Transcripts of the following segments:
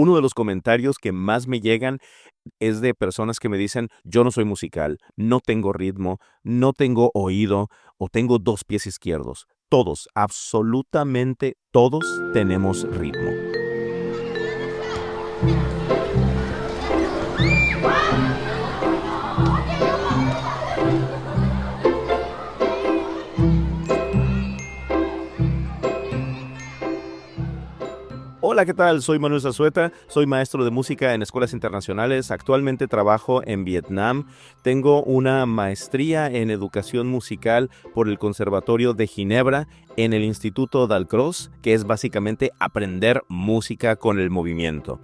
Uno de los comentarios que más me llegan es de personas que me dicen, yo no soy musical, no tengo ritmo, no tengo oído o tengo dos pies izquierdos. Todos, absolutamente todos tenemos ritmo. Hola, ¿qué tal? Soy Manuel Zazueta, soy maestro de música en escuelas internacionales. Actualmente trabajo en Vietnam. Tengo una maestría en educación musical por el Conservatorio de Ginebra en el Instituto Dalcroze, que es básicamente aprender música con el movimiento.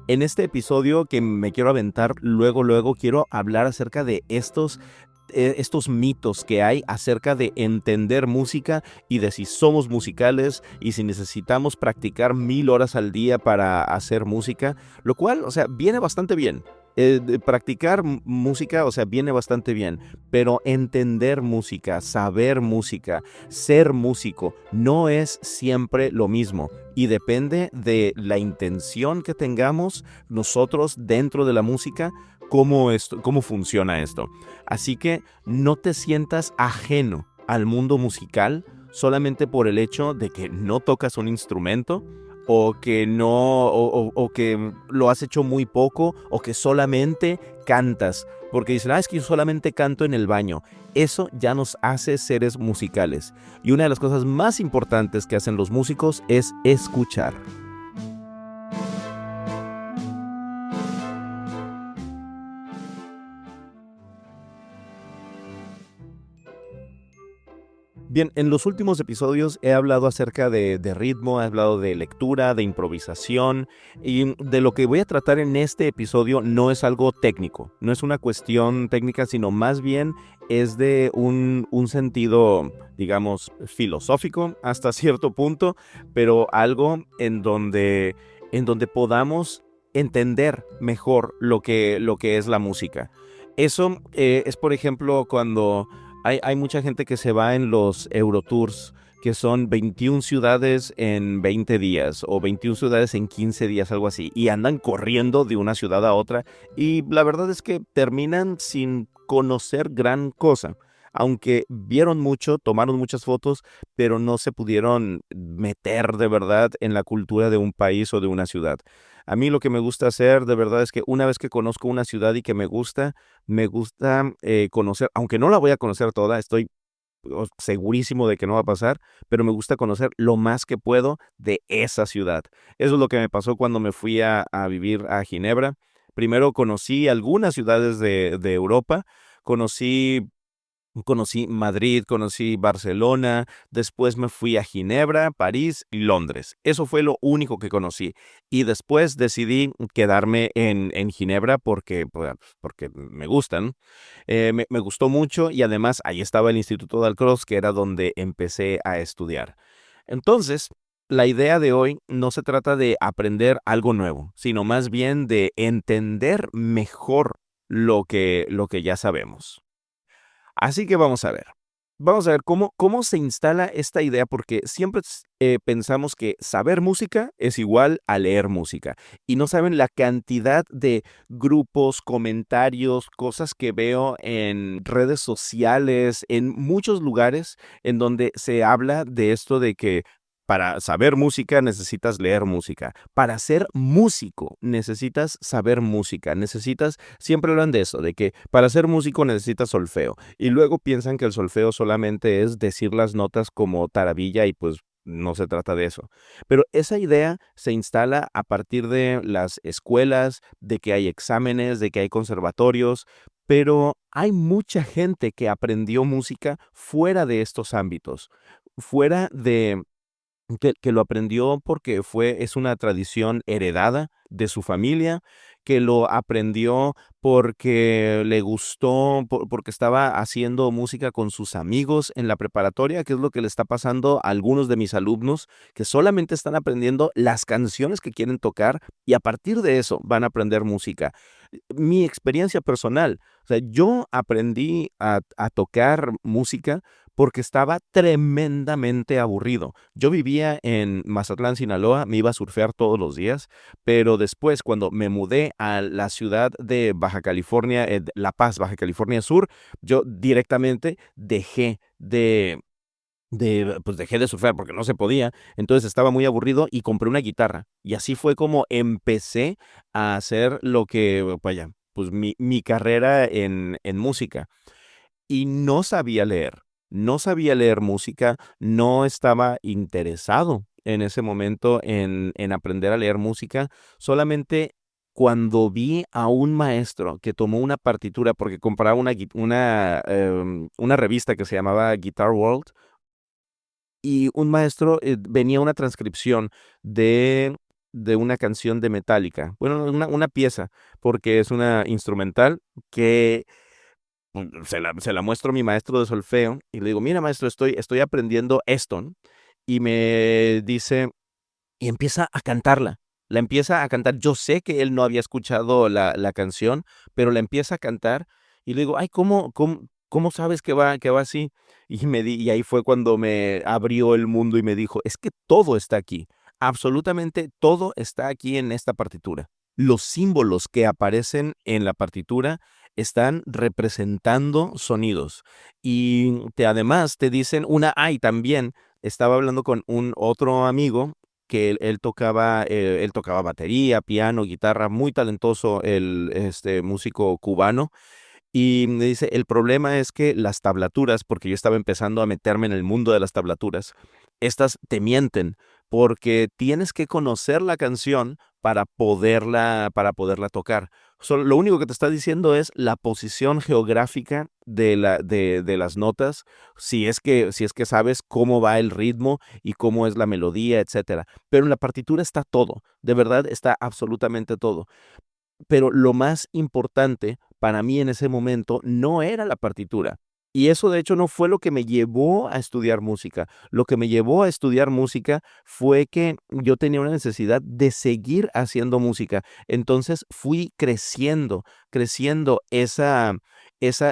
En este episodio que me quiero aventar luego, quiero hablar acerca de estos mitos que hay acerca de entender música y de si somos musicales y si necesitamos practicar 1000 horas al día para hacer música, lo cual, o sea, viene bastante bien. Practicar música, o sea, viene bastante bien, pero entender música, saber música, ser músico, no es siempre lo mismo y depende de la intención que tengamos nosotros dentro de la música, cómo funciona esto. Así que no te sientas ajeno al mundo musical solamente por el hecho de que no tocas un instrumento o que no o que lo has hecho muy poco o que solamente cantas, porque dicen, es que yo solamente canto en el baño. Eso ya nos hace seres musicales. Y una de las cosas más importantes que hacen los músicos es escuchar. Bien, en los últimos episodios he hablado acerca de ritmo, he hablado de lectura, de improvisación y de lo que voy a tratar en este episodio no es algo técnico, no es una cuestión técnica, sino más bien es de un sentido, digamos, filosófico hasta cierto punto, pero algo en donde podamos entender mejor lo que es la música. Eso es, por ejemplo, cuando hay mucha gente que se va en los Eurotours, que son 21 ciudades en 20 días o 21 ciudades en 15 días, algo así, y andan corriendo de una ciudad a otra y la verdad es que terminan sin conocer gran cosa. Aunque vieron mucho, tomaron muchas fotos, pero no se pudieron meter de verdad en la cultura de un país o de una ciudad. A mí lo que me gusta hacer de verdad es que una vez que conozco una ciudad y que me gusta conocer, aunque no la voy a conocer toda, estoy segurísimo de que no va a pasar, pero me gusta conocer lo más que puedo de esa ciudad. Eso es lo que me pasó cuando me fui a vivir a Ginebra. Primero conocí algunas ciudades de Europa, conocí Conocí Madrid, conocí Barcelona, después me fui a Ginebra, París y Londres. Eso fue lo único que conocí. Y después decidí quedarme en Ginebra porque me gustan. Me gustó mucho y además ahí estaba el Instituto Dalcroze, que era donde empecé a estudiar. Entonces, la idea de hoy no se trata de aprender algo nuevo, sino más bien de entender mejor lo que ya sabemos. Así que vamos a ver. Vamos a ver cómo se instala esta idea, porque siempre pensamos que saber música es igual a leer música. Y no saben la cantidad de grupos, comentarios, cosas que veo en redes sociales, en muchos lugares en donde se habla de esto de que para saber música necesitas leer música. Para ser músico necesitas saber música. Siempre hablan de eso, de que para ser músico necesitas solfeo. Y luego piensan que el solfeo solamente es decir las notas como taravilla y pues no se trata de eso. Pero esa idea se instala a partir de las escuelas, de que hay exámenes, de que hay conservatorios, pero hay mucha gente que aprendió música fuera de estos ámbitos, fuera de que lo aprendió porque es una tradición heredada de su familia, que lo aprendió porque le gustó, porque estaba haciendo música con sus amigos en la preparatoria, que es lo que le está pasando a algunos de mis alumnos, que solamente están aprendiendo las canciones que quieren tocar y a partir de eso van a aprender música. Mi experiencia personal, o sea, yo aprendí a tocar música porque estaba tremendamente aburrido. Yo vivía en Mazatlán, Sinaloa, me iba a surfear todos los días, pero después cuando me mudé a la ciudad de Baja California, La Paz, Baja California Sur, yo directamente pues dejé de surfear porque no se podía, entonces estaba muy aburrido y compré una guitarra. Y así fue como empecé a hacer lo que, vaya, pues mi carrera en música. Y no sabía leer música, no estaba interesado en ese momento en aprender a leer música, solamente cuando vi a un maestro que tomó una partitura, porque compraba una revista que se llamaba Guitar World, y un maestro, venía una transcripción de una canción de Metallica, bueno, una pieza, porque es una instrumental que se la muestro a mi maestro de solfeo y le digo, mira maestro, estoy aprendiendo esto, ¿no? Y me dice, y empieza a cantarla. La empieza a cantar. Yo sé que él no había escuchado la canción, pero la empieza a cantar y le digo, ay, ¿cómo sabes que va así? Y ahí fue cuando me abrió el mundo y me dijo, es que todo está aquí. Absolutamente todo está aquí en esta partitura. Los símbolos que aparecen en la partitura están representando sonidos. Y además te dicen y también estaba hablando con un otro amigo que él tocaba batería, piano, guitarra, muy talentoso este músico cubano, y me dice, el problema es que las tablaturas, porque yo estaba empezando a meterme en el mundo de las tablaturas, estas te mienten, porque tienes que conocer la canción para poderla tocar. Lo único que te está diciendo es la posición geográfica de las notas, si es que sabes cómo va el ritmo y cómo es la melodía, etcétera. Pero en la partitura está todo, de verdad está absolutamente todo. Pero lo más importante para mí en ese momento no era la partitura. Y eso de hecho no fue lo que me llevó a estudiar música. Lo que me llevó a estudiar música fue que yo tenía una necesidad de seguir haciendo música. Entonces fui creciendo esa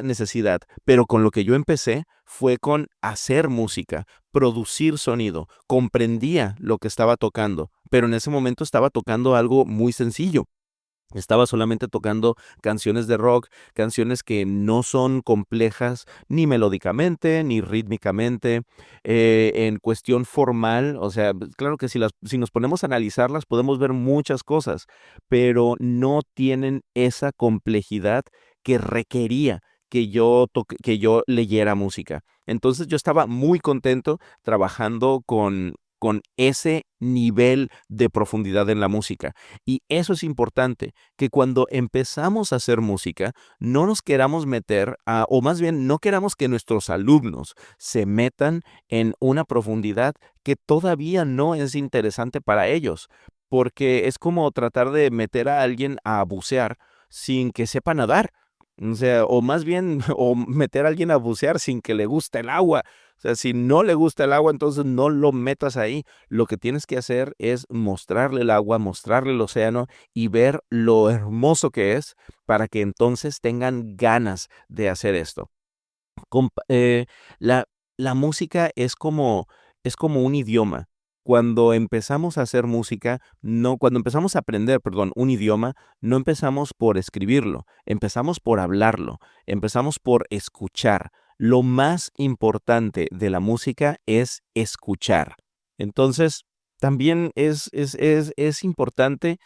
necesidad. Pero con lo que yo empecé fue con hacer música, producir sonido. Comprendía lo que estaba tocando, pero en ese momento estaba tocando algo muy sencillo. Estaba solamente tocando canciones de rock, canciones que no son complejas ni melódicamente ni rítmicamente. En cuestión formal, o sea, claro que si nos ponemos a analizarlas podemos ver muchas cosas, pero no tienen esa complejidad que requería que yo leyera música. Entonces yo estaba muy contento trabajando con ese nivel de profundidad en la música. Y eso es importante, que cuando empezamos a hacer música, no nos queramos meter o más bien no queramos que nuestros alumnos se metan en una profundidad que todavía no es interesante para ellos, porque es como tratar de meter a alguien a bucear sin que sepa nadar. O sea, o más bien, o meter a alguien a bucear sin que le guste el agua. O sea, si no le gusta el agua, entonces no lo metas ahí. Lo que tienes que hacer es mostrarle el agua, mostrarle el océano y ver lo hermoso que es para que entonces tengan ganas de hacer esto. Compa- eh, la, la música es como un idioma. Cuando empezamos a hacer música, no, cuando empezamos a aprender, perdón, un idioma, no empezamos por escribirlo, empezamos por hablarlo, empezamos por escuchar. Lo más importante de la música es escuchar. Entonces, también es importante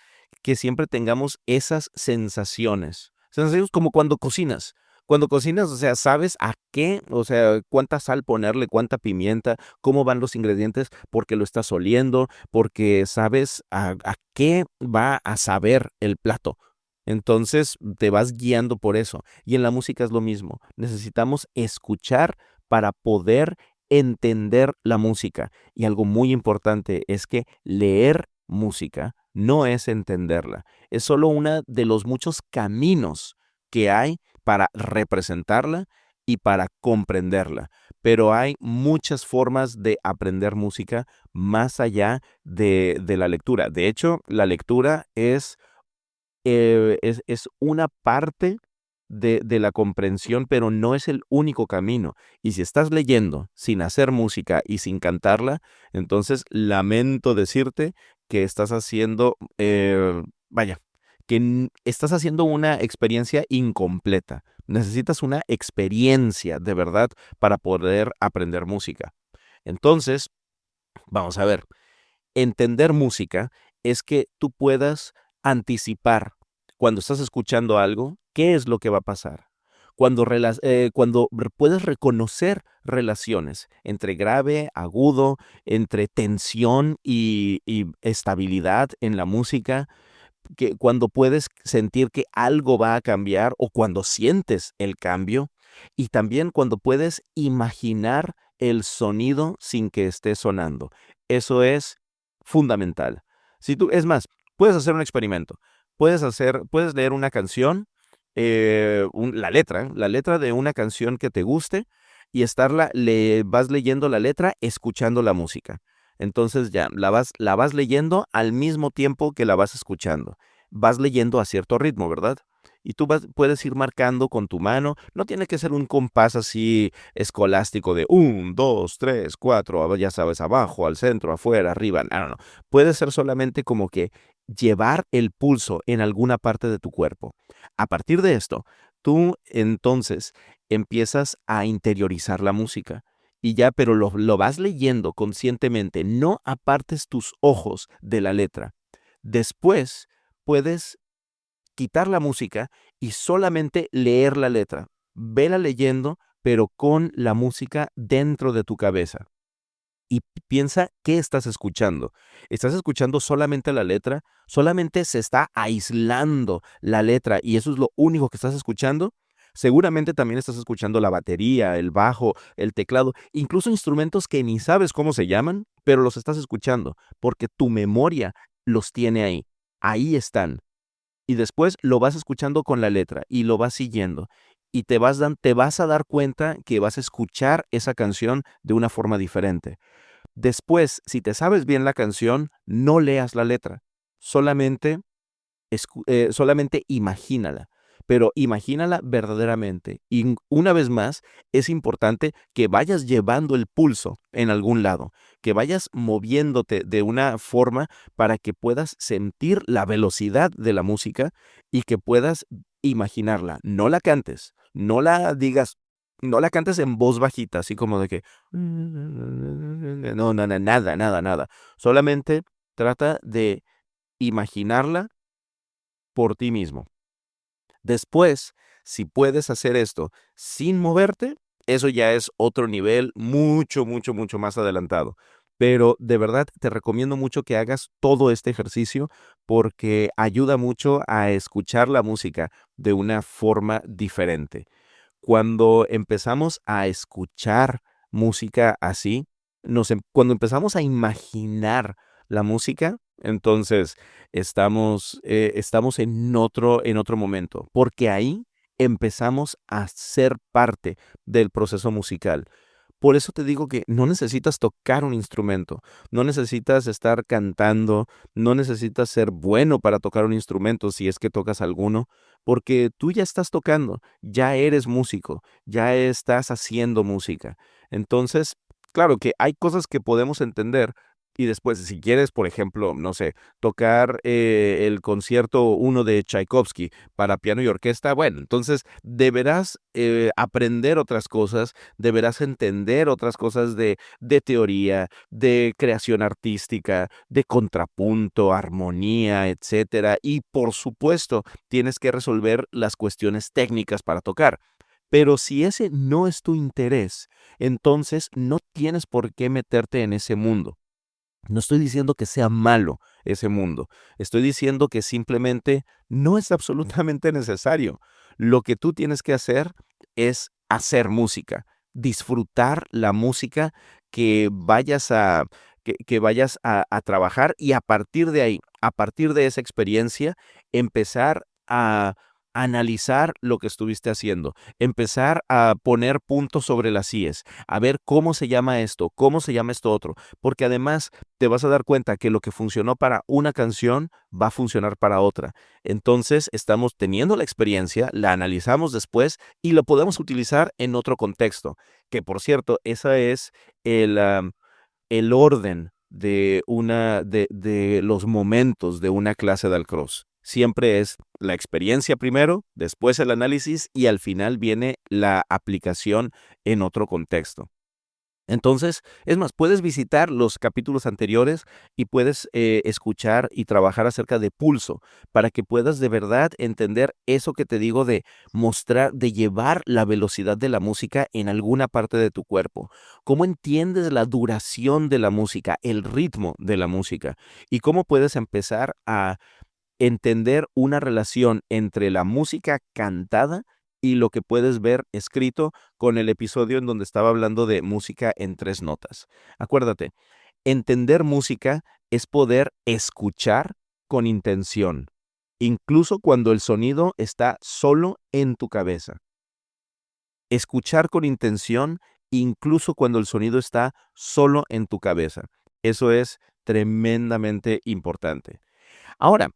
que siempre tengamos esas sensaciones. Sensaciones como cuando cocinas. Cuando cocinas, o sea, sabes a qué, o sea, cuánta sal ponerle, cuánta pimienta, cómo van los ingredientes, porque lo estás oliendo, porque sabes a qué va a saber el plato. Entonces te vas guiando por eso. Y en la música es lo mismo. Necesitamos escuchar para poder entender la música. Y algo muy importante es que leer música no es entenderla. Es solo uno de los muchos caminos que hay para representarla y para comprenderla. Pero hay muchas formas de aprender música más allá de la lectura. De hecho, la lectura es una parte de la comprensión, pero no es el único camino. Y si estás leyendo sin hacer música y sin cantarla, entonces lamento decirte que estás haciendo, vaya, que estás haciendo una experiencia incompleta. Necesitas una experiencia de verdad para poder aprender música. Entonces, vamos a ver, entender música es que tú puedas anticipar cuando estás escuchando algo, qué es lo que va a pasar. Cuando puedes reconocer relaciones entre grave, agudo, entre tensión y estabilidad en la música, que cuando puedes sentir que algo va a cambiar o cuando sientes el cambio, y también cuando puedes imaginar el sonido sin que esté sonando. Eso es fundamental. Si tú, es más, puedes hacer un experimento. Puedes leer una canción, la letra de una canción que te guste y vas leyendo la letra, escuchando la música. Entonces ya la vas leyendo al mismo tiempo que la vas escuchando. Vas leyendo a cierto ritmo, ¿verdad? Y tú puedes ir marcando con tu mano. No tiene que ser un compás así escolástico de 1, 2, 3, 4, ya sabes, abajo, al centro, afuera, arriba. No, no, no. Puede ser solamente como que llevar el pulso en alguna parte de tu cuerpo. A partir de esto, tú entonces empiezas a interiorizar la música y ya, pero lo vas leyendo conscientemente, no apartes tus ojos de la letra. Después puedes quitar la música y solamente leer la letra. Vela leyendo, pero con la música dentro de tu cabeza. Y piensa qué estás escuchando. ¿Estás escuchando solamente la letra? ¿Solamente se está aislando la letra y eso es lo único que estás escuchando? Seguramente también estás escuchando la batería, el bajo, el teclado, incluso instrumentos que ni sabes cómo se llaman, pero los estás escuchando porque tu memoria los tiene ahí. Ahí están. Y después lo vas escuchando con la letra y lo vas siguiendo. Y te vas a dar cuenta que vas a escuchar esa canción de una forma diferente. Después, si te sabes bien la canción, no leas la letra, solamente, solamente imagínala, pero imagínala verdaderamente. Y una vez más, es importante que vayas llevando el pulso en algún lado, que vayas moviéndote de una forma para que puedas sentir la velocidad de la música y que puedas imaginarla. No la cantes, no la digas, no la cantes en voz bajita, así como de que... No, no, no, nada, nada, nada. Solamente trata de imaginarla por ti mismo. Después, si puedes hacer esto sin moverte, eso ya es otro nivel mucho, mucho, mucho más adelantado. Pero de verdad te recomiendo mucho que hagas todo este ejercicio porque ayuda mucho a escuchar la música de una forma diferente. Cuando empezamos a escuchar música así, cuando empezamos a imaginar la música, entonces estamos en otro momento, porque ahí empezamos a ser parte del proceso musical. Por eso te digo que no necesitas tocar un instrumento, no necesitas estar cantando, no necesitas ser bueno para tocar un instrumento si es que tocas alguno, porque tú ya estás tocando, ya eres músico, ya estás haciendo música. Entonces, claro que hay cosas que podemos entender y después, si quieres, por ejemplo, no sé, tocar el concierto uno de Tchaikovsky para piano y orquesta, bueno, entonces deberás aprender otras cosas, deberás entender otras cosas de teoría, de creación artística, de contrapunto, armonía, etcétera. Y por supuesto, tienes que resolver las cuestiones técnicas para tocar. Pero si ese no es tu interés, entonces no tienes por qué meterte en ese mundo. No estoy diciendo que sea malo ese mundo. Estoy diciendo que simplemente no es absolutamente necesario. Lo que tú tienes que hacer es hacer música, disfrutar la música que vayas a trabajar y a partir de ahí, a partir de esa experiencia, empezar analizar lo que estuviste haciendo, empezar a poner puntos sobre las íes, a ver cómo se llama esto, cómo se llama esto otro, porque además te vas a dar cuenta que lo que funcionó para una canción va a funcionar para otra. Entonces, estamos teniendo la experiencia, la analizamos después y lo podemos utilizar en otro contexto, que por cierto, esa es el, el orden de los momentos de una clase de Alcross. Siempre es la experiencia primero, después el análisis y al final viene la aplicación en otro contexto. Entonces, es más, puedes visitar los capítulos anteriores y puedes escuchar y trabajar acerca de pulso para que puedas de verdad entender eso que te digo de mostrar, de llevar la velocidad de la música en alguna parte de tu cuerpo. ¿Cómo entiendes la duración de la música, el ritmo de la música? Y cómo puedes empezar a entender una relación entre la música cantada y lo que puedes ver escrito con el episodio en donde estaba hablando de música en 3 notas. Acuérdate, entender música es poder escuchar con intención, incluso cuando el sonido está solo en tu cabeza. Escuchar con intención, incluso cuando el sonido está solo en tu cabeza. Eso es tremendamente importante. Ahora,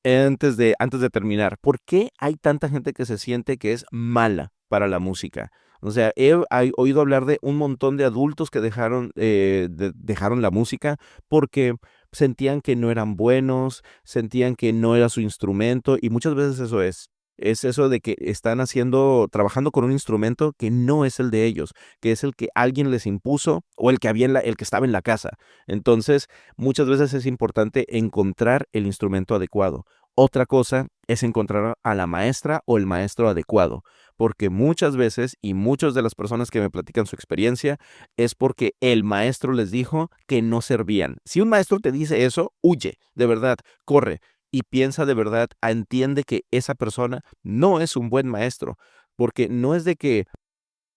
antes de terminar, ¿por qué hay tanta gente que se siente que es mala para la música? O sea, he oído hablar de un montón de adultos que dejaron la música porque sentían que no eran buenos, sentían que no era su instrumento y muchas veces eso es. Es eso de que están trabajando con un instrumento que no es el de ellos, que es el que alguien les impuso o el que el que estaba en la casa. Entonces, muchas veces es importante encontrar el instrumento adecuado. Otra cosa es encontrar a la maestra o el maestro adecuado, porque muchas veces y muchas de las personas que me platican su experiencia es porque el maestro les dijo que no servían. Si un maestro te dice eso, huye, de verdad, corre y piensa de verdad, entiende que esa persona no es un buen maestro, porque no es de que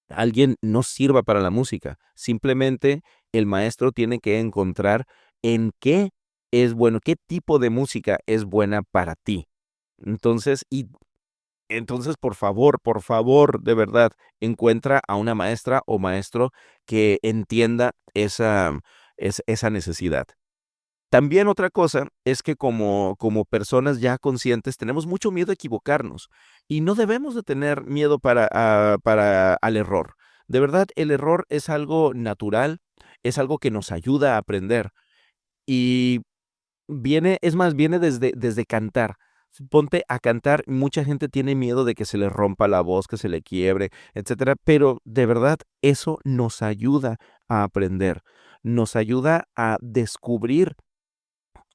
alguien no sirva para la música. Simplemente el maestro tiene que encontrar en qué es bueno, qué tipo de música es buena para ti. Entonces, por favor, de verdad, encuentra a una maestra o maestro que entienda esa necesidad. También otra cosa es que como personas ya conscientes tenemos mucho miedo a equivocarnos y no debemos de tener miedo al error. De verdad, el error es algo natural, es algo que nos ayuda a aprender y viene desde cantar. Ponte a cantar, mucha gente tiene miedo de que se le rompa la voz, que se le quiebre, etcétera, pero de verdad eso nos ayuda a aprender, nos ayuda a descubrir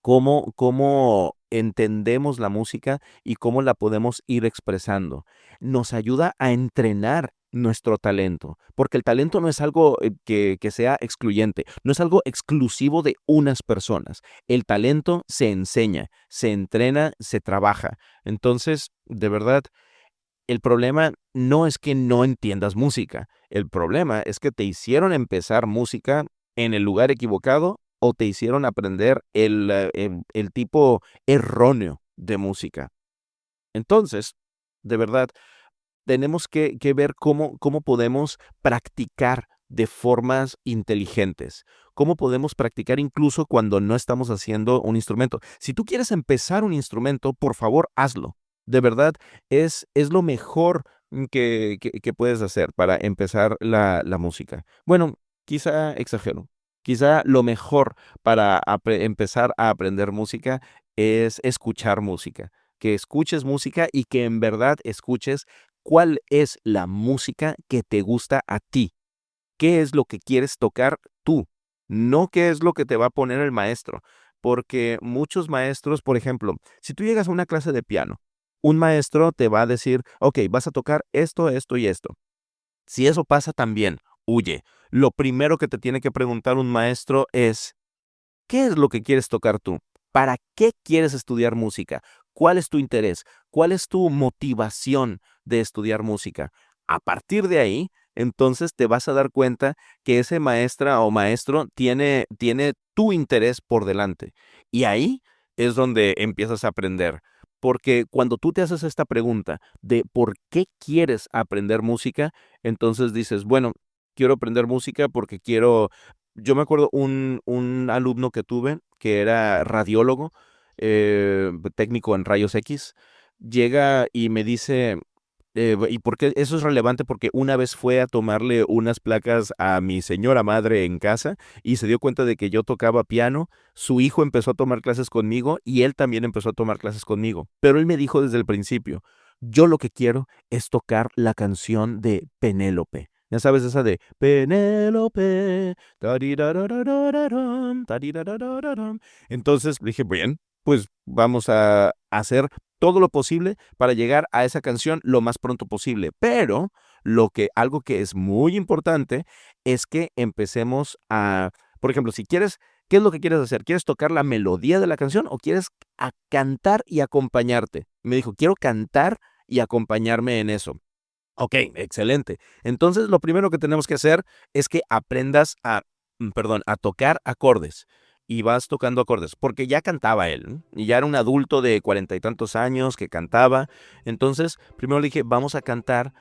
cómo entendemos la música y cómo la podemos ir expresando. Nos ayuda a entrenar nuestro talento, porque el talento no es algo que sea excluyente, no es algo exclusivo de unas personas. El talento se enseña, se entrena, se trabaja. Entonces, de verdad, el problema no es que no entiendas música, el problema es que te hicieron empezar música en el lugar equivocado o te hicieron aprender el tipo erróneo de música. Entonces, de verdad, tenemos que ver cómo podemos practicar de formas inteligentes, cómo podemos practicar incluso cuando no estamos haciendo un instrumento. Si tú quieres empezar un instrumento, por favor, hazlo. De verdad, es lo mejor que puedes hacer para empezar la música. Bueno, quizá exagero. Quizá lo mejor para empezar a aprender música es escuchar música. Que escuches música y que en verdad escuches cuál es la música que te gusta a ti. ¿Qué es lo que quieres tocar tú? No qué es lo que te va a poner el maestro. Porque muchos maestros, por ejemplo, si tú llegas a una clase de piano, un maestro te va a decir, ok, vas a tocar esto, esto y esto. Si eso pasa también, huye. Lo primero que te tiene que preguntar un maestro es, ¿qué es lo que quieres tocar tú? ¿Para qué quieres estudiar música? ¿Cuál es tu interés? ¿Cuál es tu motivación de estudiar música? A partir de ahí, entonces te vas a dar cuenta que ese maestra o maestro tiene tu interés por delante. Y ahí es donde empiezas a aprender. Porque cuando tú te haces esta pregunta de por qué quieres aprender música, entonces dices, bueno, quiero aprender música porque quiero... Yo me acuerdo un alumno que tuve que era radiólogo, técnico en rayos X, llega y me dice, ¿y por qué eso es relevante? Porque una vez fue a tomarle unas placas a mi señora madre en casa y se dio cuenta de que yo tocaba piano. Su hijo empezó a tomar clases conmigo y él también empezó a tomar clases conmigo. Pero él me dijo desde el principio, yo lo que quiero es tocar la canción de Penélope. Ya sabes, esa de Penélope. Tarirararararam, tarirararararam. Entonces le dije, bien, pues vamos a hacer todo lo posible para llegar a esa canción lo más pronto posible. Pero algo que es muy importante es que empecemos a, por ejemplo, si quieres, ¿qué es lo que quieres hacer? ¿Quieres tocar la melodía de la canción o quieres cantar y acompañarte? Me dijo, quiero cantar y acompañarme en eso. Ok, excelente. Entonces, lo primero que tenemos que hacer es que aprendas a tocar acordes. Y vas tocando acordes, porque ya cantaba él, ¿no? Y ya era un adulto de 40 y tantos años que cantaba. Entonces, primero le dije, vamos a cantar.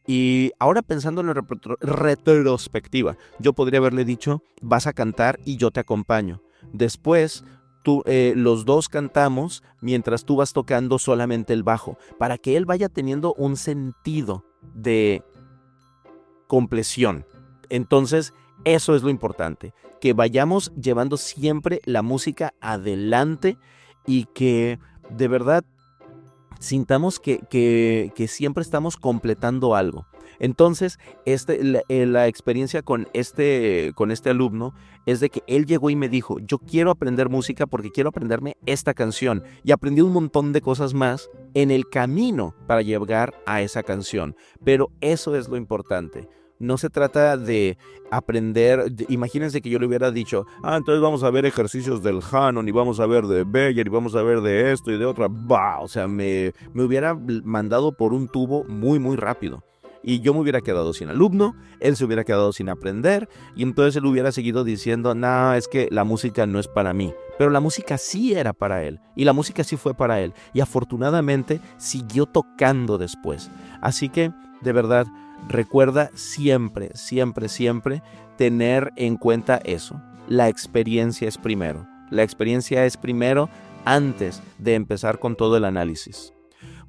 Y ahora pensando en la retrospectiva, yo podría haberle dicho, vas a cantar y yo te acompaño. Después, los dos cantamos mientras tú vas tocando solamente el bajo, para que él vaya teniendo un sentido de compleción. Entonces, eso es lo importante, que vayamos llevando siempre la música adelante y que de verdad sintamos que siempre estamos completando algo. Entonces, la experiencia con este alumno es de que él llegó y me dijo, yo quiero aprender música porque quiero aprenderme esta canción. Y aprendí un montón de cosas más en el camino para llegar a esa canción. Pero eso es lo importante. No se trata de aprender, imagínense que yo le hubiera dicho, entonces vamos a ver ejercicios del Hanon y vamos a ver de Beyer y vamos a ver de esto y de otra. O sea, me hubiera mandado por un tubo muy, muy rápido. Y yo me hubiera quedado sin alumno, él se hubiera quedado sin aprender y entonces él hubiera seguido diciendo, no, es que la música no es para mí. Pero la música sí era para él y la música sí fue para él y afortunadamente siguió tocando después. Así que, de verdad, recuerda siempre, siempre, siempre tener en cuenta eso. La experiencia es primero. La experiencia es primero antes de empezar con todo el análisis.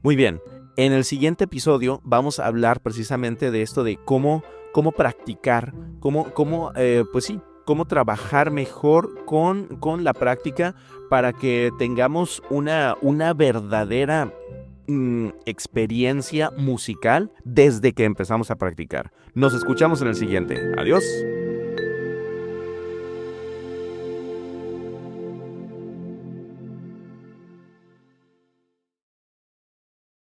Muy bien, en el siguiente episodio vamos a hablar precisamente de esto de cómo practicar, cómo trabajar mejor con la práctica para que tengamos una verdadera experiencia musical desde que empezamos a practicar. Nos escuchamos en el siguiente. Adiós.